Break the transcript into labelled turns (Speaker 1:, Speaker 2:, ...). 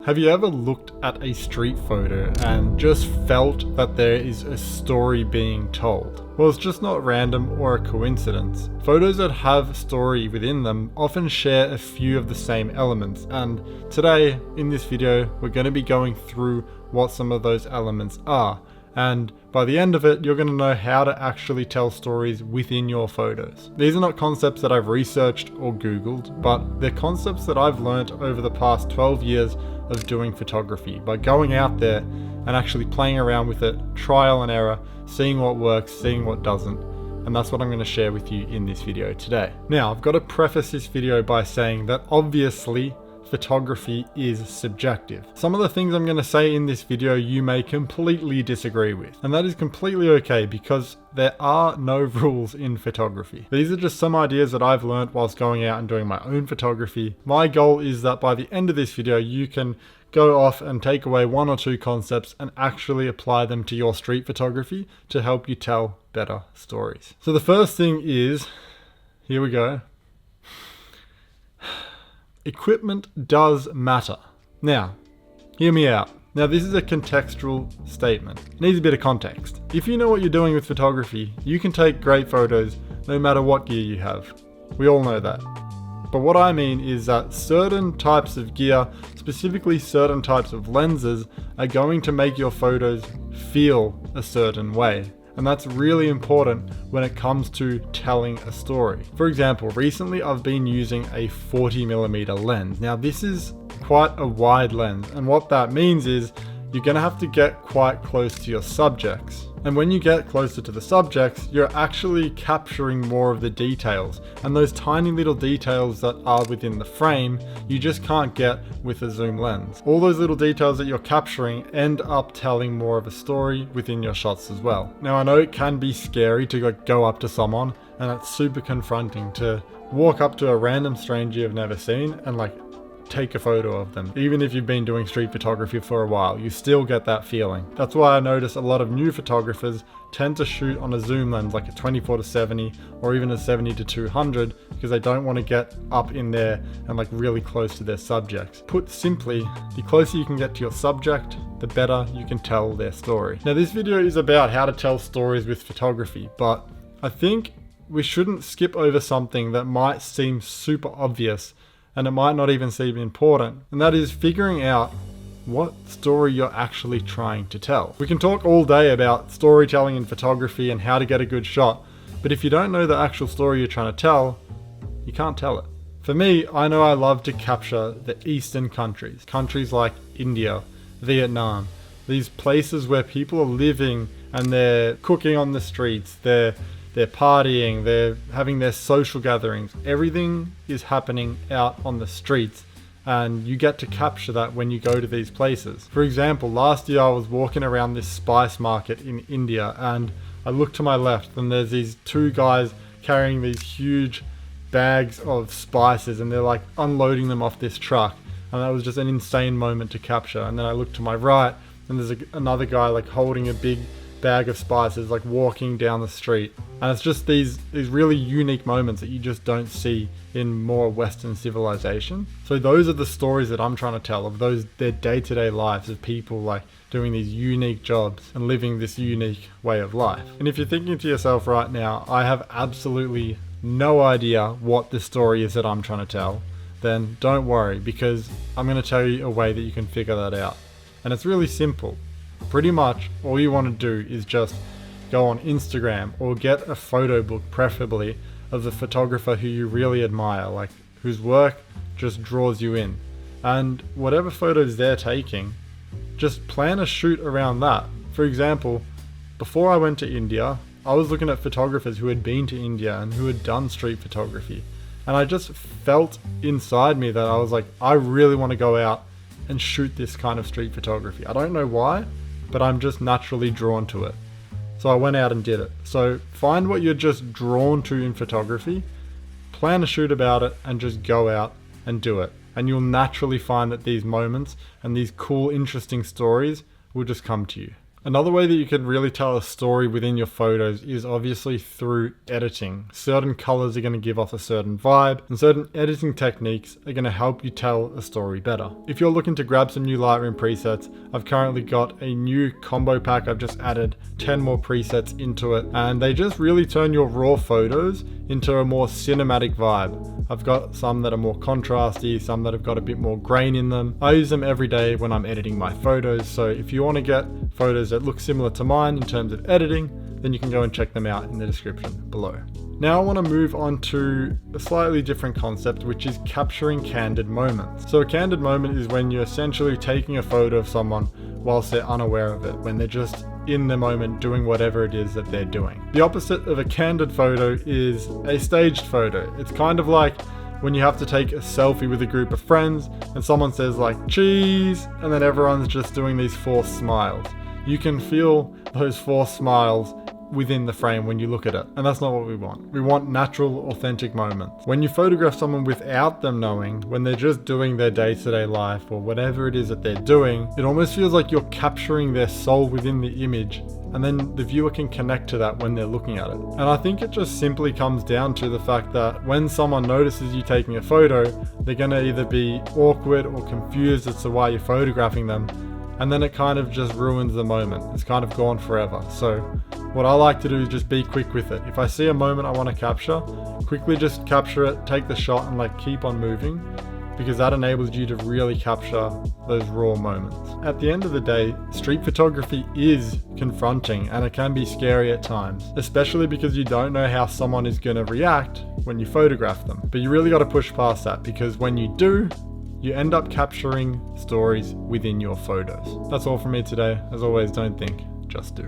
Speaker 1: Have you ever looked at a street photo and just felt that there is a story being told? Well, it's just not random or a coincidence. Photos that have story within them often share a few of the same elements, and today in this video we're going to be going through what some of those elements are. And by the end of it, you're going to know how to actually tell stories within your photos. These are not concepts that I've researched or Googled, but they're concepts that I've learned over the past 12 years of doing photography by going out there and actually playing around with it, trial and error, seeing what works, seeing what doesn't. And that's what I'm going to share with you in this video today. Now, I've got to preface this video by saying that obviously photography is subjective. Some of the things I'm going to say in this video you may completely disagree with, and that is completely okay because there are no rules in photography. These are just some ideas that I've learned whilst going out and doing my own photography. My goal is that by the end of this video you can go off and take away one or two concepts and actually apply them to your street photography to help you tell better stories. So the first thing is, here we go. Equipment does matter. Now, hear me out. Now, this is a contextual statement. It needs a bit of context. If you know what you're doing with photography, you can take great photos no matter what gear you have. We all know that. But what I mean is that certain types of gear, specifically certain types of lenses, are going to make your photos feel a certain way. And that's really important when it comes to telling a story. For example, recently I've been using a 40mm lens. Now this is quite a wide lens, and what that means is you're gonna have to get quite close to your subjects. And when you get closer to the subjects, you're actually capturing more of the details. And those tiny little details that are within the frame, you just can't get with a zoom lens. All those little details that you're capturing end up telling more of a story within your shots as well. Now I know it can be scary to go up to someone, and it's super confronting to walk up to a random stranger you've never seen and take a photo of them. Even if you've been doing street photography for a while, you still get that feeling. That's why I notice a lot of new photographers tend to shoot on a zoom lens like a 24-70 or even a 70-200 because they don't want to get up in there and really close to their subjects. Put simply, the closer you can get to your subject, the better you can tell their story. Now this video is about how to tell stories with photography, but I think we shouldn't skip over something that might seem super obvious and it might not even seem important, and that is figuring out what story you're actually trying to tell. We can talk all day about storytelling in photography and how to get a good shot, but if you don't know the actual story you're trying to tell, you can't tell it. For me, I know I love to capture the eastern countries like India, Vietnam, these places where people are living and they're cooking on the streets, they're partying, they're having their social gatherings. Everything is happening out on the streets, and you get to capture that when you go to these places. For example, last year I was walking around this spice market in India, and I looked to my left and there's these two guys carrying these huge bags of spices, and they're unloading them off this truck, and that was just an insane moment to capture. And then I looked to my right and there's another guy holding a big bag of spices walking down the street, and it's just these really unique moments that you just don't see in more Western civilization. So those are the stories that I'm trying to tell of their day-to-day lives of people doing these unique jobs and living this unique way of life. And if you're thinking to yourself right now, I have absolutely no idea what the story is that I'm trying to tell, then don't worry, because I'm going to tell you a way that you can figure that out. And it's really simple. Pretty much all you want to do is just go on Instagram or get a photo book, preferably of the photographer who you really admire, whose work just draws you in. And whatever photos they're taking, just plan a shoot around that. For example, before I went to India, I was looking at photographers who had been to India and who had done street photography. And I just felt inside me that I was I really want to go out and shoot this kind of street photography. I don't know why, but I'm just naturally drawn to it. So I went out and did it. So find what you're just drawn to in photography, plan a shoot about it, and just go out and do it. And you'll naturally find that these moments and these cool, interesting stories will just come to you. Another way that you can really tell a story within your photos is obviously through editing. Certain colors are going to give off a certain vibe, and certain editing techniques are going to help you tell a story better. If you're looking to grab some new Lightroom presets, I've currently got a new combo pack. I've just added 10 more presets into it, and they just really turn your raw photos into a more cinematic vibe. I've got some that are more contrasty, some that have got a bit more grain in them. I use them every day when I'm editing my photos, so if you want to get photos that look similar to mine in terms of editing, then you can go and check them out in the description below. Now I want to move on to a slightly different concept, which is capturing candid moments. So a candid moment is when you're essentially taking a photo of someone whilst they're unaware of it, when they're just in the moment doing whatever it is that they're doing. The opposite of a candid photo is a staged photo. It's kind of like when you have to take a selfie with a group of friends and someone says like cheese, and then everyone's just doing these forced smiles. You can feel those forced smiles within the frame when you look at it, and that's not what we want. We want natural, authentic moments. When you photograph someone without them knowing, when they're just doing their day-to-day life or whatever it is that they're doing, it almost feels like you're capturing their soul within the image, and then the viewer can connect to that when they're looking at it. And I think it just simply comes down to the fact that when someone notices you taking a photo, they're gonna either be awkward or confused as to why you're photographing them, and then it kind of just ruins the moment. It's kind of gone forever. So what I like to do is just be quick with it. If I see a moment I want to capture, quickly just capture it, take the shot, and like keep on moving, because that enables you to really capture those raw moments. At the end of the day, street photography is confronting, and it can be scary at times, especially because you don't know how someone is going to react when you photograph them. But you really got to push past that, because when you do, you end up capturing stories within your photos. That's all from me today. As always, don't think, just do.